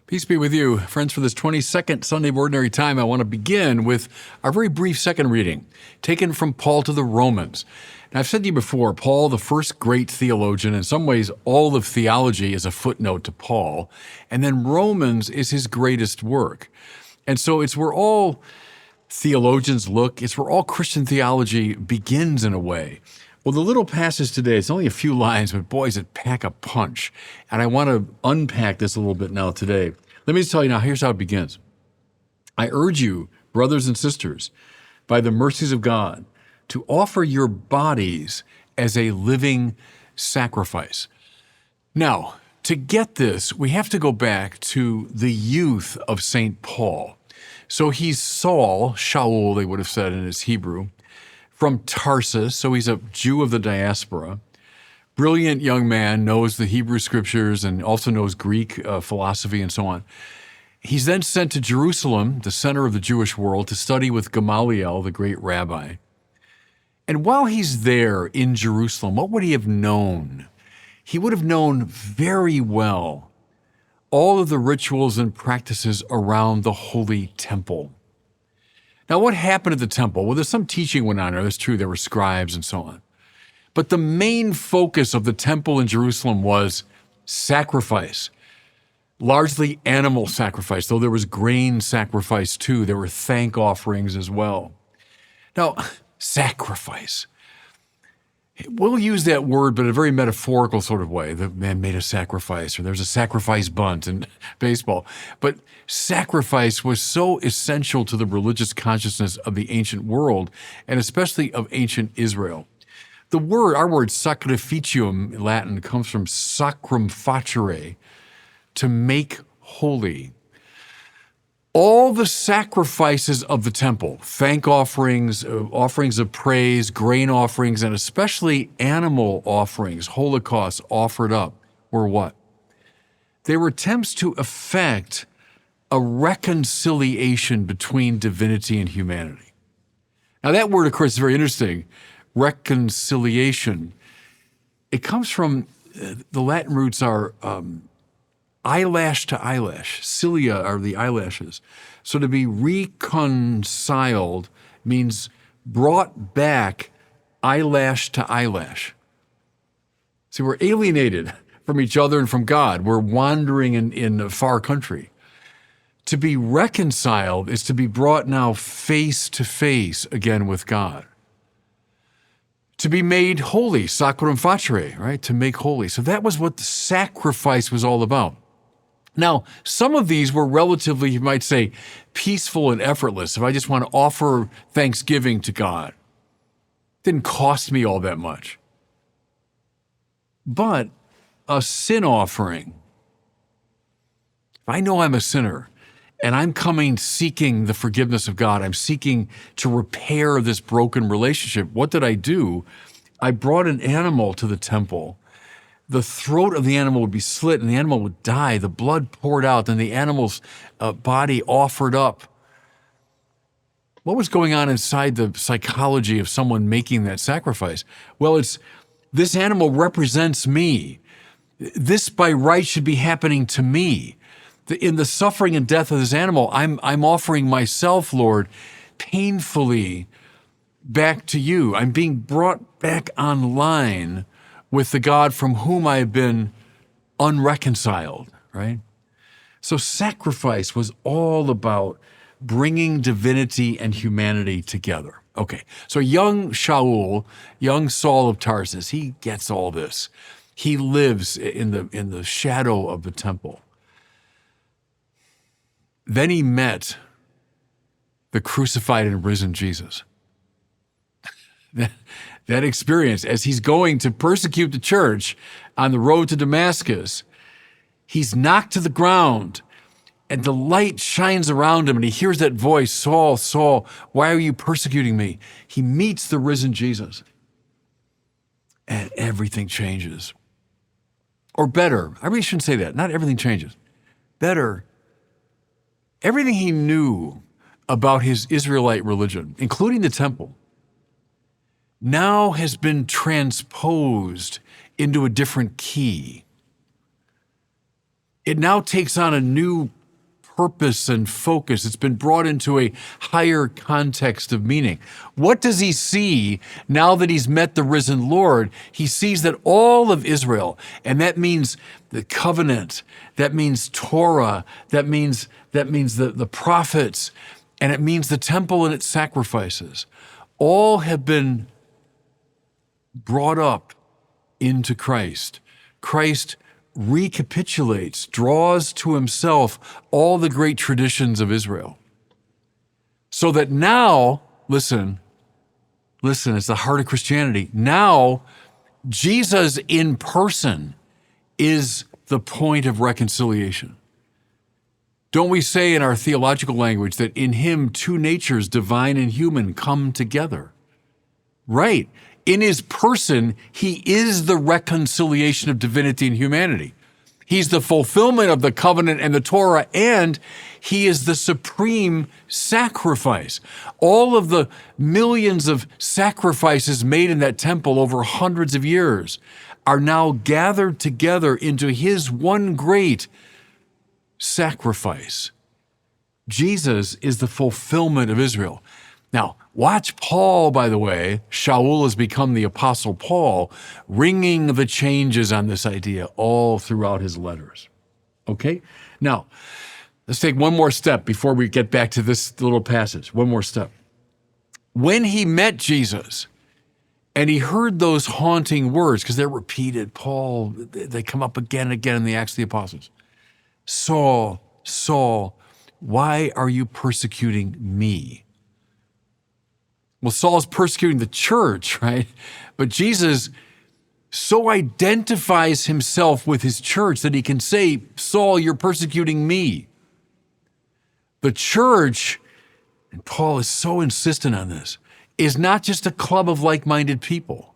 Peace be with you. Friends, for this 22nd Sunday of Ordinary Time, I want to begin with our very brief second reading, taken from Paul to the Romans. Now, I've said to you before, Paul, the first great theologian, in some ways, all of theology is a footnote to Paul, and then Romans is his greatest work. And so it's where all theologians look, it's where all Christian theology begins in a way. Well, the little passage today, it's only a few lines, but boys, it pack a punch. And I want to unpack this a little bit now today. Let me just tell you now, here's how it begins. I urge you, brothers and sisters, by the mercies of God, to offer your bodies as a living sacrifice. Now, to get this, we have to go back to the youth of St. Paul. So he's Saul, Shaul, they would have said in his Hebrew, from Tarsus, so he's a Jew of the diaspora. Brilliant young man, knows the Hebrew scriptures and also knows Greek philosophy and so on. He's then sent to Jerusalem, the center of the Jewish world, to study with Gamaliel, the great rabbi. And while he's there in Jerusalem, what would he have known? He would have known very well all of the rituals and practices around the Holy Temple. Now, what happened at the temple? Well, there's some teaching went on there. That's true. There were scribes and so on. But the main focus of the temple in Jerusalem was sacrifice, largely animal sacrifice, though there was grain sacrifice too. There were thank offerings as well. Now, sacrifice. We'll use that word, but in a very metaphorical sort of way. The man made a sacrifice, or there's a sacrifice bunt in baseball. But sacrifice was so essential to the religious consciousness of the ancient world, and especially of ancient Israel. The word, our word sacrificium in Latin, comes from sacrum facere, to make holy. All the sacrifices of the temple, thank offerings, offerings of praise, grain offerings, and especially animal offerings, holocausts offered up, were what? They were attempts to effect a reconciliation between divinity and humanity. Now that word, of course, is very interesting, reconciliation. It comes from, the Latin roots are eyelash to eyelash. Cilia are the eyelashes. So to be reconciled means brought back eyelash to eyelash. See, we're alienated from each other and from God. We're wandering in a far country. To be reconciled is to be brought now face to face again with God. To be made holy, sacrum facere, right? To make holy. So that was what the sacrifice was all about. Now, some of these were relatively, you might say, peaceful and effortless. If I just want to offer thanksgiving to God, it didn't cost me all that much. But a sin offering, if I know I'm a sinner and I'm coming seeking the forgiveness of God, I'm seeking to repair this broken relationship, what did I do? I brought an animal to the temple. The throat of the animal would be slit and the animal would die. The blood poured out and the animal's body offered up. What was going on inside the psychology of someone making that sacrifice? Well, it's this animal represents me. This by right should be happening to me. In the suffering and death of this animal, I'm offering myself, Lord, painfully back to you. I'm being brought back online with the God from whom I have been unreconciled, right? So sacrifice was all about bringing divinity and humanity together. Okay, so young Shaul, young Saul of Tarsus, he gets all this. He lives in the shadow of the temple. Then he met the crucified and risen Jesus. That experience, as he's going to persecute the church on the road to Damascus, he's knocked to the ground and the light shines around him and he hears that voice, Saul, Saul, why are you persecuting me? He meets the risen Jesus and everything changes. Or better, I really shouldn't say that. Not everything changes. Better, everything he knew about his Israelite religion, including the temple, now has been transposed into a different key. It now takes on a new purpose and focus. It's been brought into a higher context of meaning. What does he see now that he's met the risen Lord? He sees that all of Israel, and that means the covenant, that means Torah, that means the prophets, and it means the temple and its sacrifices, all have been brought up into Christ. Christ recapitulates, draws to himself all the great traditions of Israel. So that now, listen, it's the heart of Christianity. Now, Jesus in person is the point of reconciliation. Don't we say in our theological language that in him two natures, divine and human, come together? Right. In his person, he is the reconciliation of divinity and humanity. He's the fulfillment of the covenant and the Torah, and he is the supreme sacrifice. All of the millions of sacrifices made in that temple over hundreds of years are now gathered together into his one great sacrifice. Jesus is the fulfillment of Israel. Now, watch Paul, by the way. Shaul has become the Apostle Paul, ringing the changes on this idea all throughout his letters. Okay? Now, let's take one more step before we get back to this little passage. One more step. When he met Jesus and he heard those haunting words, because they're repeated, Paul, they come up again and again in the Acts of the Apostles. Saul, Saul, why are you persecuting me? Well, Saul's persecuting the church, right? But Jesus so identifies himself with his church that he can say, Saul, you're persecuting me. The church, and Paul is so insistent on this, is not just a club of like-minded people,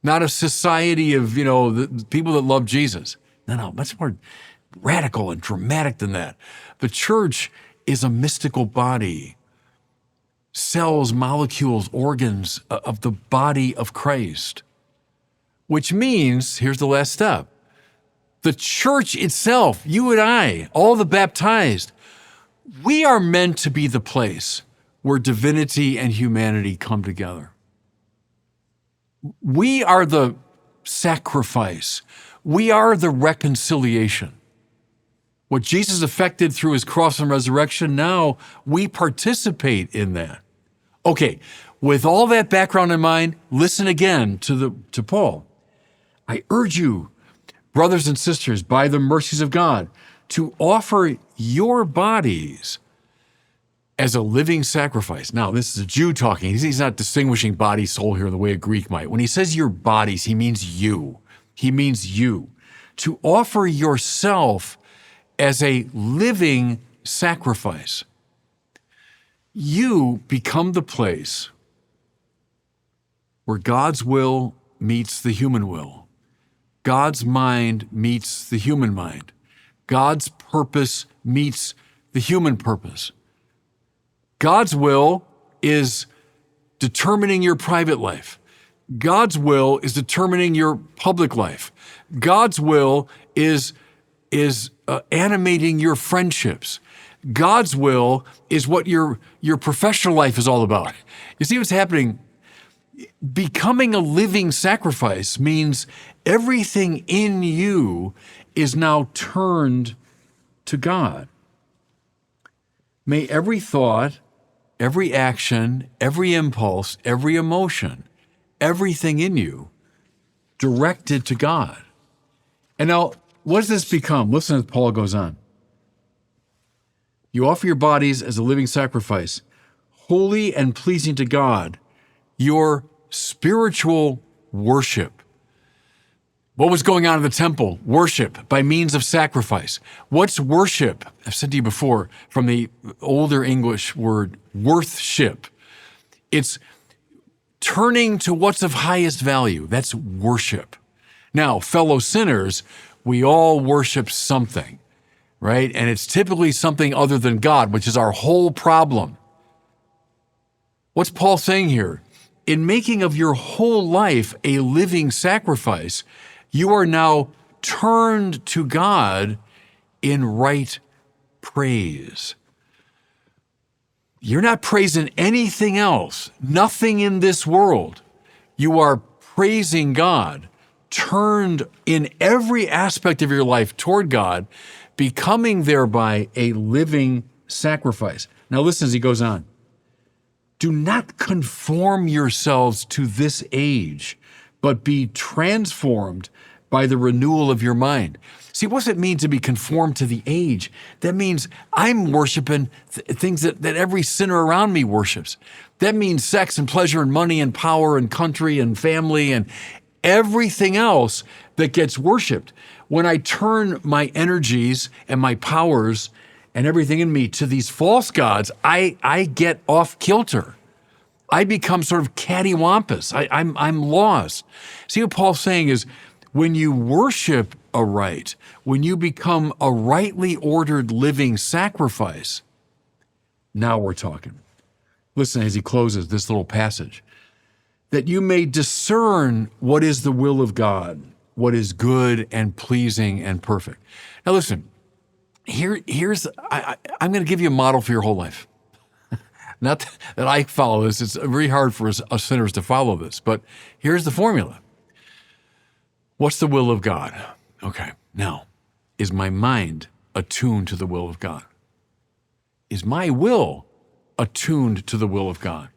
not a society of, the people that love Jesus. No, much more radical and dramatic than that. The church is a mystical body. Cells, molecules, organs of the body of Christ. Which means, here's the last step, the church itself, you and I, all the baptized, we are meant to be the place where divinity and humanity come together. We are the sacrifice. We are the reconciliation. What Jesus effected through his cross and resurrection, now we participate in that. Okay, with all that background in mind, listen again to Paul. I urge you, brothers and sisters, by the mercies of God, to offer your bodies as a living sacrifice. Now, this is a Jew talking. He's not distinguishing body, soul here the way a Greek might. When he says your bodies, he means you. He means you. To offer yourself as a living sacrifice. You become the place where God's will meets the human will. God's mind meets the human mind. God's purpose meets the human purpose. God's will is determining your private life. God's will is determining your public life. God's will is animating your friendships. God's will is what your professional life is all about. You see what's happening? Becoming a living sacrifice means everything in you is now turned to God. May every thought, every action, every impulse, every emotion, everything in you directed to God. And now, what does this become? Listen as Paul goes on. You offer your bodies as a living sacrifice, holy and pleasing to God, your spiritual worship. What was going on in the temple? Worship by means of sacrifice. What's worship? I've said to you before, from the older English word, worthship. It's turning to what's of highest value. That's worship. Now, fellow sinners, we all worship something, right? And it's typically something other than God, which is our whole problem. What's Paul saying here? In making of your whole life a living sacrifice, you are now turned to God in right praise. You're not praising anything else, nothing in this world. You are praising God, turned in every aspect of your life toward God, becoming thereby a living sacrifice. Now listen as he goes on. Do not conform yourselves to this age, but be transformed by the renewal of your mind. See, what does it mean to be conformed to the age? That means I'm worshiping things that every sinner around me worships. That means sex and pleasure and money and power and country and family and everything else that gets worshiped. When I turn my energies and my powers and everything in me to these false gods, I get off kilter. I become sort of cattywampus. I'm lost. See what Paul's saying is, when you worship aright, when you become a rightly ordered living sacrifice, now we're talking. Listen as he closes this little passage. That you may discern what is the will of God, what is good and pleasing and perfect. Now listen, I'm going to give you a model for your whole life. Not that I follow this. It's very hard for us sinners to follow this, but here's the formula. What's the will of God? Okay, now, is my mind attuned to the will of God? Is my will attuned to the will of God?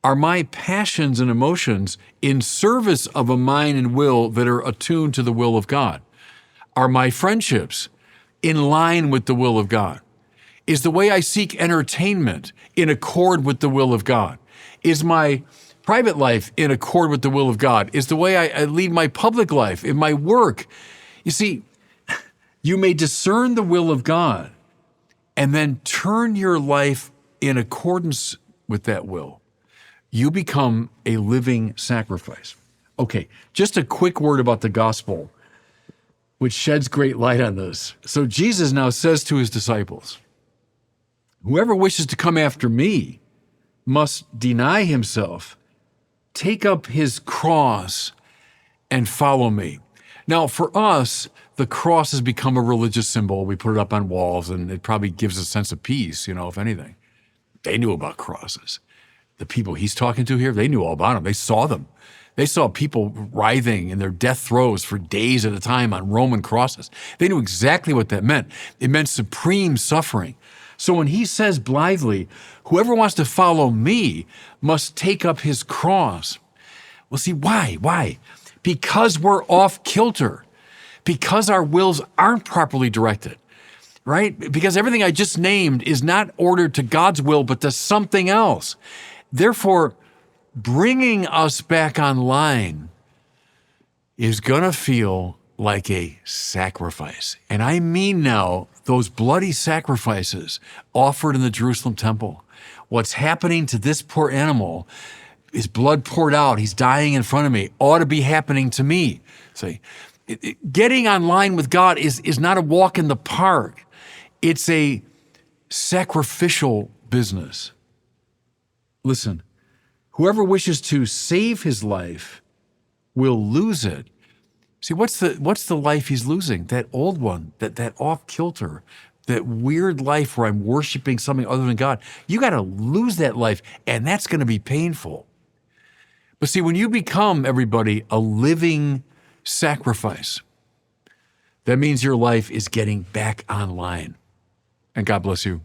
Are my passions and emotions in service of a mind and will that are attuned to the will of God? Are my friendships in line with the will of God? Is the way I seek entertainment in accord with the will of God? Is my private life in accord with the will of God? Is the way I lead my public life, in my work? You see, you may discern the will of God and then turn your life in accordance with that will. You become a living sacrifice. Okay, just a quick word about the gospel, which sheds great light on this. So Jesus now says to his disciples, whoever wishes to come after me must deny himself, take up his cross, and follow me. Now, for us, the cross has become a religious symbol. We put it up on walls, and it probably gives a sense of peace, if anything. They knew about crosses. The people he's talking to here, they knew all about them. They saw them. They saw people writhing in their death throes for days at a time on Roman crosses. They knew exactly what that meant. It meant supreme suffering. So when he says blithely, whoever wants to follow me must take up his cross. Well, see, why? Why? Because we're off kilter. Because our wills aren't properly directed, right? Because everything I just named is not ordered to God's will, but to something else. Therefore, bringing us back online is going to feel like a sacrifice. And I mean now, those bloody sacrifices offered in the Jerusalem temple. What's happening to this poor animal, his blood poured out, he's dying in front of me, ought to be happening to me. See, getting online with God is not a walk in the park. It's a sacrificial business. Listen, whoever wishes to save his life will lose it. See, what's the life he's losing? That old one, that off kilter, that weird life where I'm worshiping something other than God. You got to lose that life, and that's going to be painful. But see, when you become, everybody, a living sacrifice, that means your life is getting back online. And God bless you.